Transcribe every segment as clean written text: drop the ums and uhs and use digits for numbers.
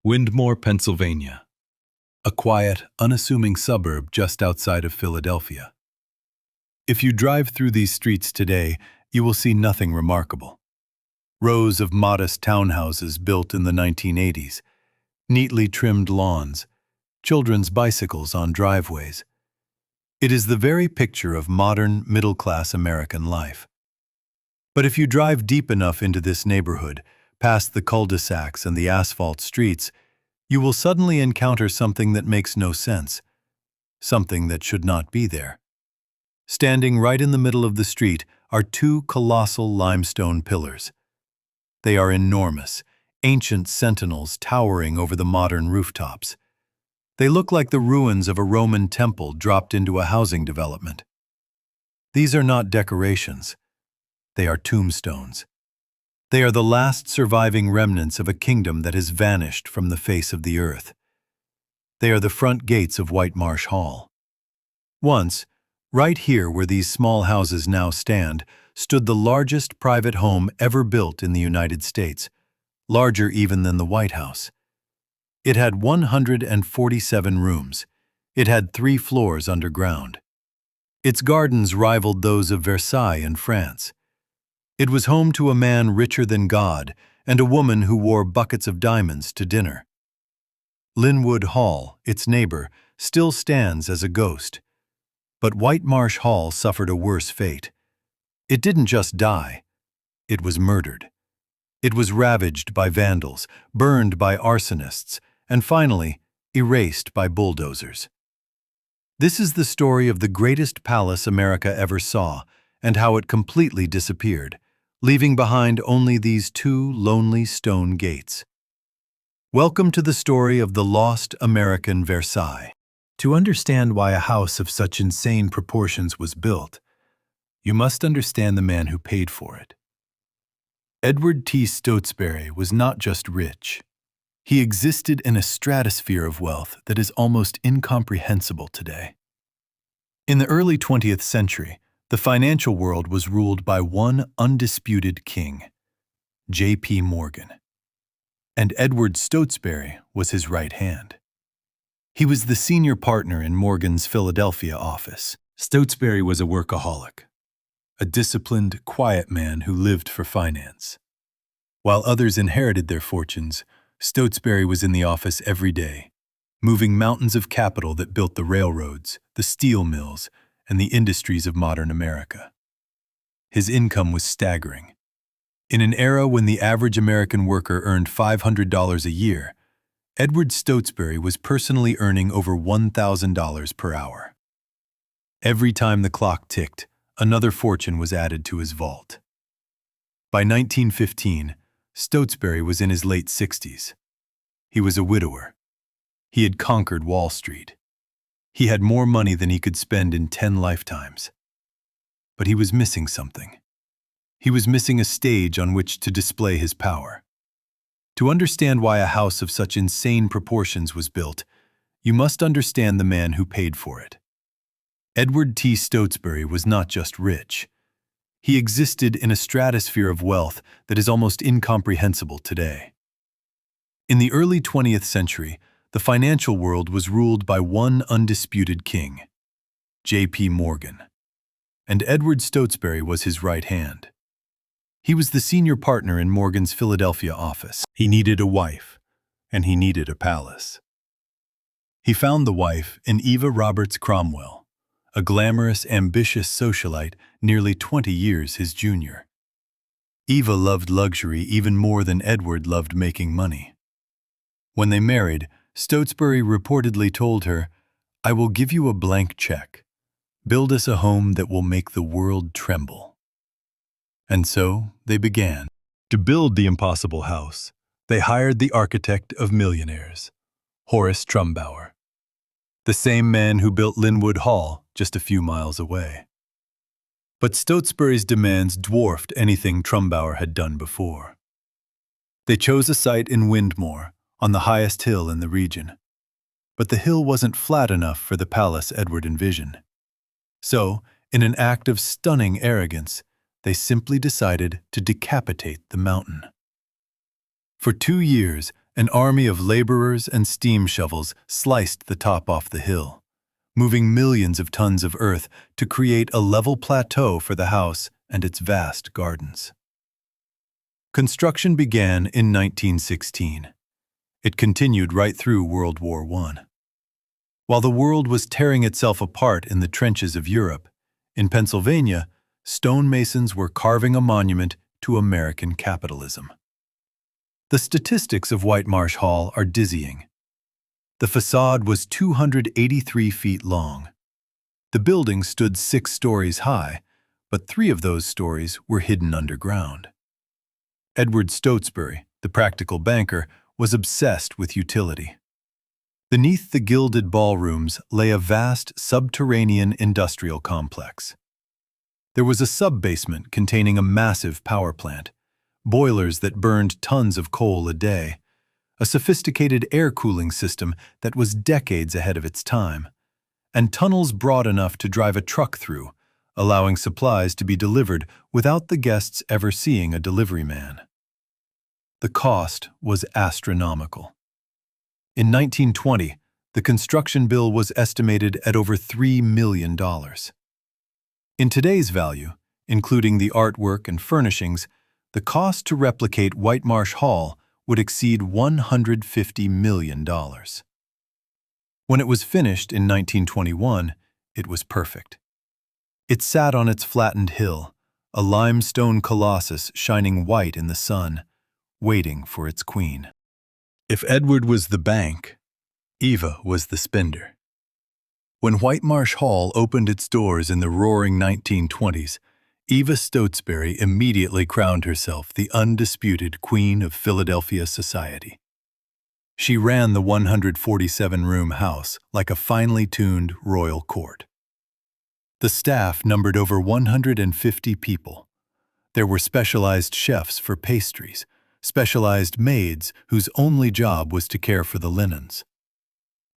Windmore, Pennsylvania, a quiet, unassuming suburb just outside of Philadelphia. If you drive through these streets today, you will see nothing remarkable. Rows of modest townhouses built in the 1980s, neatly trimmed lawns, children's bicycles on driveways. It is the very picture of modern, middle-class American life. But if you drive deep enough into this neighborhood, past the cul-de-sacs and the asphalt streets, you will suddenly encounter something that makes no sense, something that should not be there. Standing right in the middle of the street are two colossal limestone pillars. They are enormous, ancient sentinels towering over the modern rooftops. They look like the ruins of a Roman temple dropped into a housing development. These are not decorations. They are tombstones. They are the last surviving remnants of a kingdom that has vanished from the face of the earth. They are the front gates of Whitemarsh Hall. Once, right here where these small houses now stand, stood the largest private home ever built in the United States, larger even than the White House. It had 147 rooms. It had 3 floors underground. Its gardens rivaled those of Versailles in France. It was home to a man richer than God and a woman who wore buckets of diamonds to dinner. Linwood Hall, its neighbor, still stands as a ghost. But Whitemarsh Hall suffered a worse fate. It didn't just die. It was murdered. It was ravaged by vandals, burned by arsonists, and finally, erased by bulldozers. This is the story of the greatest palace America ever saw and how it completely disappeared, leaving behind only these 2 lonely stone gates. Welcome to the story of the lost American Versailles. To understand why a house of such insane proportions was built, you must understand the man who paid for it. Edward Stotesbury was not just rich. He existed in a stratosphere of wealth that is almost incomprehensible today. In the early 20th century, the financial world was ruled by one undisputed king, J.P. Morgan. And Edward Stotesbury was his right hand. He was the senior partner in Morgan's Philadelphia office. Stotesbury was a workaholic, a disciplined, quiet man who lived for finance. While others inherited their fortunes, Stotesbury was in the office every day, moving mountains of capital that built the railroads, the steel mills, and the industries of modern America. His income was staggering. In an era when the average American worker earned $500 a year, Edward Stotesbury was personally earning over $1,000 per hour. Every time the clock ticked, another fortune was added to his vault. By 1915, Stotesbury was in his late 60s. He was a widower. He had conquered Wall Street. He had more money than he could spend in 10 lifetimes. But he was missing something. He was missing a stage on which to display his power. To understand why a house of such insane proportions was built, you must understand the man who paid for it. Edward Stotesbury was not just rich. He existed in a stratosphere of wealth that is almost incomprehensible today. In the early 20th century, the financial world was ruled by one undisputed king, J.P. Morgan, and Edward Stotesbury was his right hand. He was the senior partner in Morgan's Philadelphia office. He needed a wife, and he needed a palace. He found the wife in Eva Roberts Cromwell, a glamorous, ambitious socialite nearly 20 years his junior. Eva loved luxury even more than Edward loved making money. When they married, Stotesbury reportedly told her, "I will give you a blank check. Build us a home that will make the world tremble." And so they began. To build the impossible house, they hired the architect of millionaires, Horace Trumbauer, the same man who built Linwood Hall just a few miles away. But Stotesbury's demands dwarfed anything Trumbauer had done before. They chose a site in Windmore, on the highest hill in the region. But the hill wasn't flat enough for the palace Edward envisioned. So, in an act of stunning arrogance, they simply decided to decapitate the mountain. For 2 years, An army of laborers and steam shovels sliced the top off the hill, moving millions of tons of earth to create a level plateau for the house and its vast gardens. Construction began in 1916. It continued right through World War I. While the world was tearing itself apart in the trenches of Europe, in Pennsylvania, stonemasons were carving a monument to American capitalism. The statistics of Whitemarsh Hall are dizzying. The facade was 283 feet long. The building stood 6 stories high, but 3 of those stories were hidden underground. Edward Stotesbury, the practical banker, was obsessed with utility. Beneath the gilded ballrooms lay a vast subterranean industrial complex. There was a sub-basement containing a massive power plant, boilers that burned tons of coal a day, a sophisticated air cooling system that was decades ahead of its time, and tunnels broad enough to drive a truck through, allowing supplies to be delivered without the guests ever seeing a delivery man. The cost was astronomical. In 1920, the construction bill was estimated at over $3 million. In today's value, including the artwork and furnishings, the cost to replicate Whitemarsh Hall would exceed $150 million. When it was finished in 1921, it was perfect. It sat on its flattened hill, a limestone colossus shining white in the sun, waiting for its queen. If Edward was the bank, Eva was the spender. When Whitemarsh Hall opened its doors in the roaring 1920s, Eva Stotesbury immediately crowned herself the undisputed Queen of Philadelphia society. She ran the 147-room house like a finely tuned royal court. The staff numbered over 150 people. There were specialized chefs for pastries, specialized maids whose only job was to care for the linens.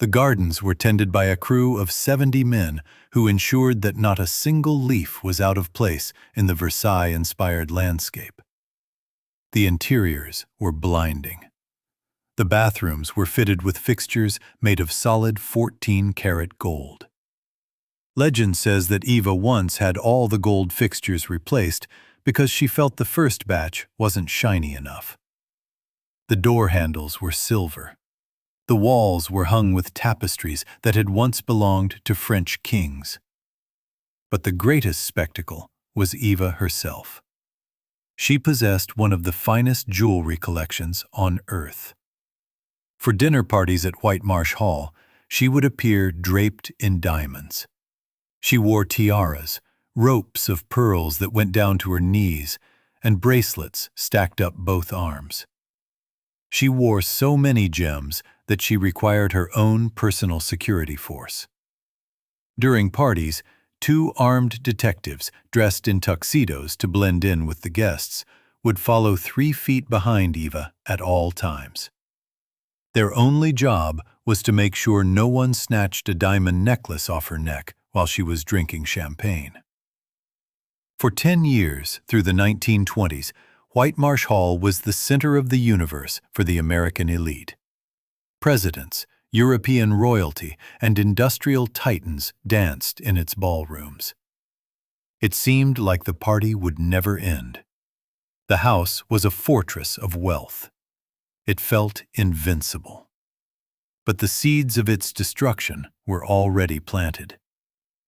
The gardens were tended by a crew of 70 men who ensured that not a single leaf was out of place in the Versailles-inspired landscape. The interiors were blinding. The bathrooms were fitted with fixtures made of solid 14-karat gold. Legend says that Eva once had all the gold fixtures replaced because she felt the first batch wasn't shiny enough. The door handles were silver. The walls were hung with tapestries that had once belonged to French kings. But the greatest spectacle was Eva herself. She possessed one of the finest jewelry collections on earth. For dinner parties at Whitemarsh Hall, she would appear draped in diamonds. She wore tiaras, ropes of pearls that went down to her knees, and bracelets stacked up both arms. She wore so many gems that she required her own personal security force. During parties, 2 armed detectives dressed in tuxedos to blend in with the guests would follow 3 feet behind Eva at all times. Their only job was to make sure no one snatched a diamond necklace off her neck while she was drinking champagne. For 10 years, through the 1920s, Whitemarsh Hall was the center of the universe for the American elite. Presidents, European royalty, and industrial titans danced in its ballrooms. It seemed like the party would never end. The house was a fortress of wealth. It felt invincible. But the seeds of its destruction were already planted.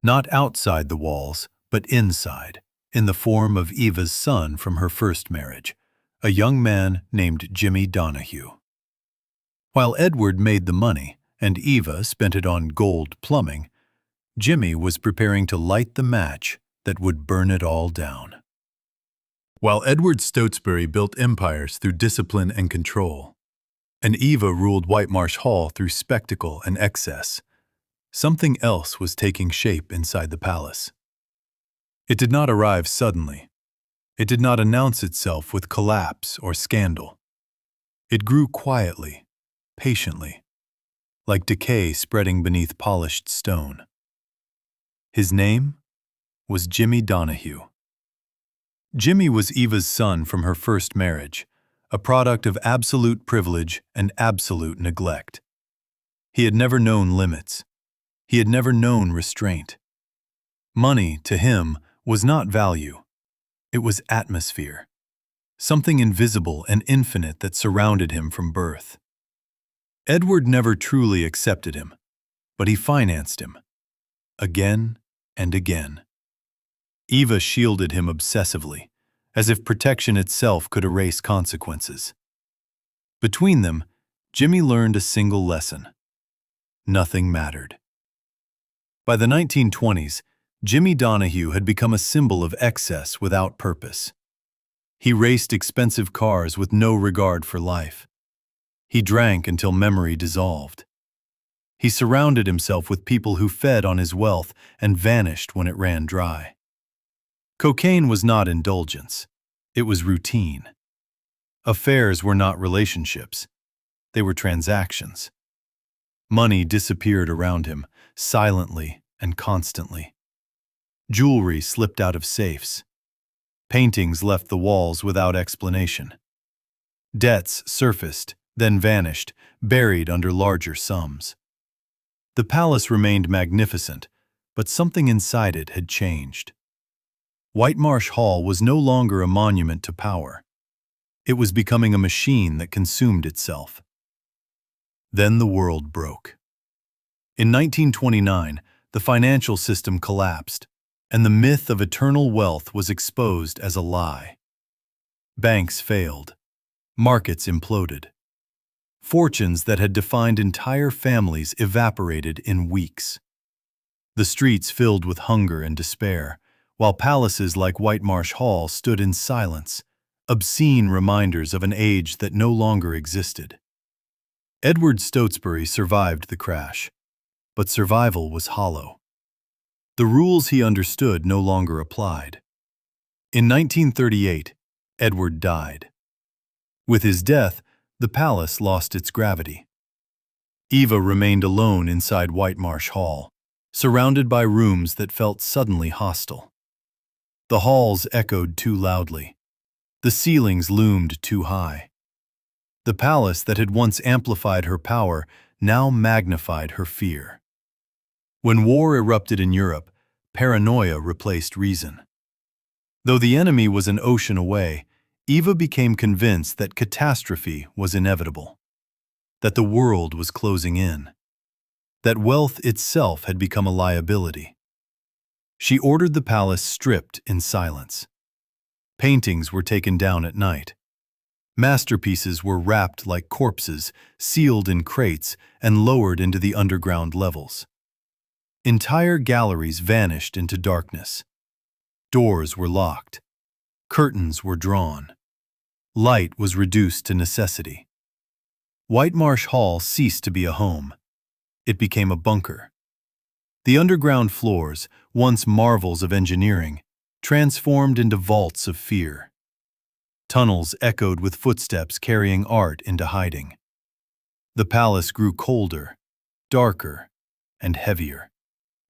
Not outside the walls, but inside, in the form of Eva's son from her first marriage, a young man named Jimmy Donahue. While Edward made the money and Eva spent it on gold plumbing, Jimmy was preparing to light the match that would burn it all down. While Edward Stotesbury built empires through discipline and control, and Eva ruled Whitemarsh Hall through spectacle and excess, something else was taking shape inside the palace. It did not arrive suddenly. It did not announce itself with collapse or scandal. It grew quietly, patiently, like decay spreading beneath polished stone. His name was Jimmy Donahue. Jimmy was Eva's son from her first marriage, a product of absolute privilege and absolute neglect. He had never known limits. He had never known restraint. Money, to him, was not value. It was atmosphere, something invisible and infinite that surrounded him from birth. Edward never truly accepted him, but he financed him, again and again. Eva shielded him obsessively, as if protection itself could erase consequences. Between them, Jimmy learned a single lesson. Nothing mattered. By the 1920s, Jimmy Donahue had become a symbol of excess without purpose. He raced expensive cars with no regard for life. He drank until memory dissolved. He surrounded himself with people who fed on his wealth and vanished when it ran dry. Cocaine was not indulgence. It was routine. Affairs were not relationships. They were transactions. Money disappeared around him, silently and constantly. Jewelry slipped out of safes. Paintings left the walls without explanation. Debts surfaced, then vanished, buried under larger sums. The palace remained magnificent, but something inside it had changed. Whitemarsh Hall was no longer a monument to power. It was becoming a machine that consumed itself. Then the world broke. In 1929, the financial system collapsed, and the myth of eternal wealth was exposed as a lie. Banks failed. Markets imploded. Fortunes that had defined entire families evaporated in weeks. The streets filled with hunger and despair, while palaces like Whitemarsh Hall stood in silence, obscene reminders of an age that no longer existed. Edward Stotesbury survived the crash, but survival was hollow. The rules he understood no longer applied. In 1938, Edward died. With his death, the palace lost its gravity. Eva remained alone inside Whitemarsh Hall, surrounded by rooms that felt suddenly hostile. The halls echoed too loudly. The ceilings loomed too high. The palace that had once amplified her power now magnified her fear. When war erupted in Europe, paranoia replaced reason. Though the enemy was an ocean away, Eva became convinced that catastrophe was inevitable, that the world was closing in, that wealth itself had become a liability. She ordered the palace stripped in silence. Paintings were taken down at night. Masterpieces were wrapped like corpses, sealed in crates, and lowered into the underground levels. Entire galleries vanished into darkness. Doors were locked. Curtains were drawn. Light was reduced to necessity. Whitemarsh Hall ceased to be a home. It became a bunker. The underground floors, once marvels of engineering, transformed into vaults of fear. Tunnels echoed with footsteps carrying art into hiding. The palace grew colder, darker, and heavier,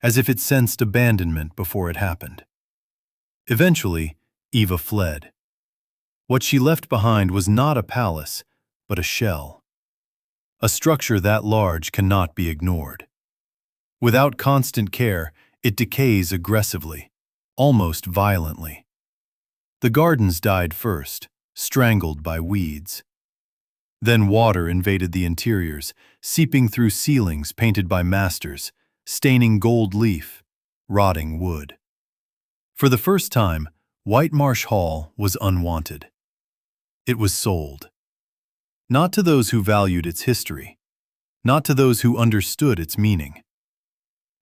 as if it sensed abandonment before it happened. Eventually, Eva fled. What she left behind was not a palace, but a shell. A structure that large cannot be ignored. Without constant care, it decays aggressively, almost violently. The gardens died first, strangled by weeds. Then water invaded the interiors, seeping through ceilings painted by masters, staining gold leaf, rotting wood. For the first time, Whitemarsh Hall was unwanted. It was sold. Not to those who valued its history, not to those who understood its meaning.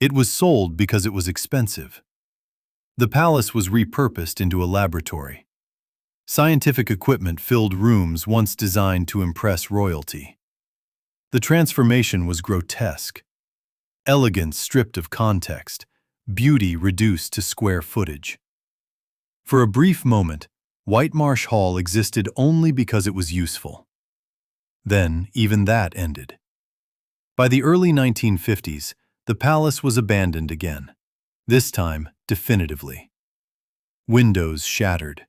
It was sold because it was expensive. The palace was repurposed into a laboratory. Scientific equipment filled rooms once designed to impress royalty. The transformation was grotesque. Elegance stripped of context, beauty reduced to square footage. For a brief moment, Whitemarsh Hall existed only because it was useful. Then, even that ended. By the early 1950s, the palace was abandoned again, this time definitively. Windows shattered.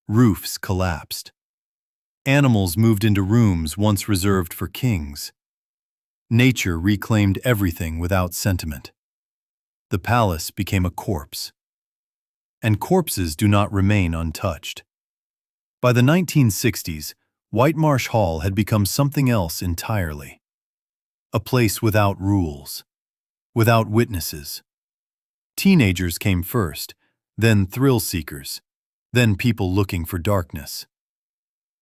Roofs collapsed. Animals moved into rooms once reserved for kings. Nature reclaimed everything without sentiment. The palace became a corpse. And corpses do not remain untouched. By the 1960s, Whitemarsh Hall had become something else entirely. A place without rules, without witnesses. Teenagers came first, then thrill seekers, then people looking for darkness.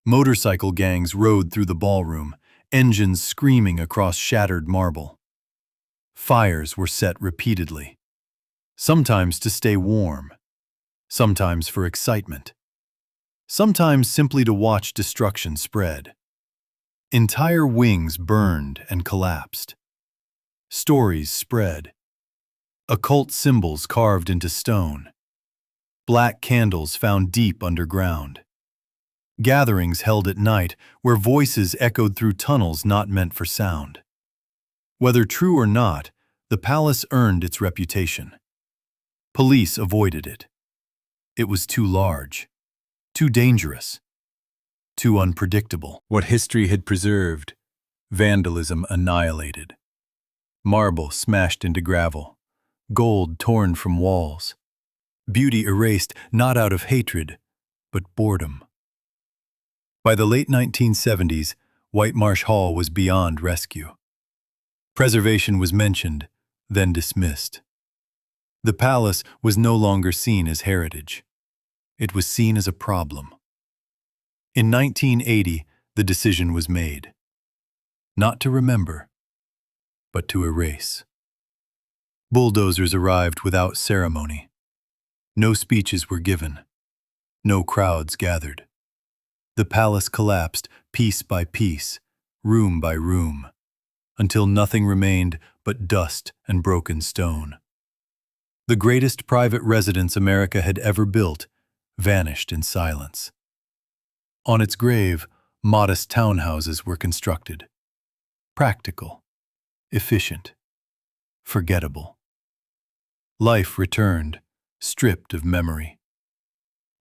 Motorcycle gangs rode through the ballroom, engines screaming across shattered marble. Fires were set repeatedly, sometimes to stay warm, sometimes for excitement, sometimes simply to watch destruction spread. Entire wings burned and collapsed. Stories spread. Occult symbols carved into stone. Black candles found deep underground. Gatherings held at night where voices echoed through tunnels not meant for sound. Whether true or not, the palace earned its reputation. Police avoided it. It was too large, too dangerous, too unpredictable. What history had preserved, vandalism annihilated. Marble smashed into gravel, gold torn from walls, beauty erased not out of hatred, but boredom. By the late 1970s, Whitemarsh Hall was beyond rescue. Preservation was mentioned, then dismissed. The palace was no longer seen as heritage. It was seen as a problem. In 1980, the decision was made. Not to remember, but to erase. Bulldozers arrived without ceremony. No speeches were given. No crowds gathered. The palace collapsed piece by piece, room by room, until nothing remained but dust and broken stone. The greatest private residence America had ever built vanished in silence. On its grave, modest townhouses were constructed. Practical, efficient, forgettable. Life returned, stripped of memory.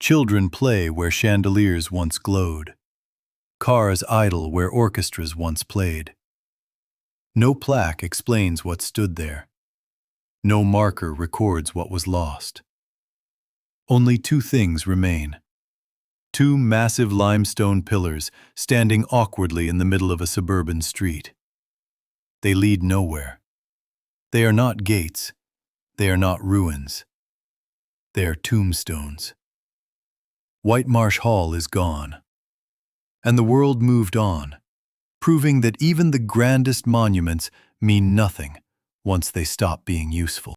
Children play where chandeliers once glowed. Cars idle where orchestras once played. No plaque explains what stood there. No marker records what was lost. Only two things remain. Two massive limestone pillars standing awkwardly in the middle of a suburban street. They lead nowhere. They are not gates. They are not ruins. They are tombstones. Whitemarsh Hall is gone. And the world moved on, proving that even the grandest monuments mean nothing once they stop being useful.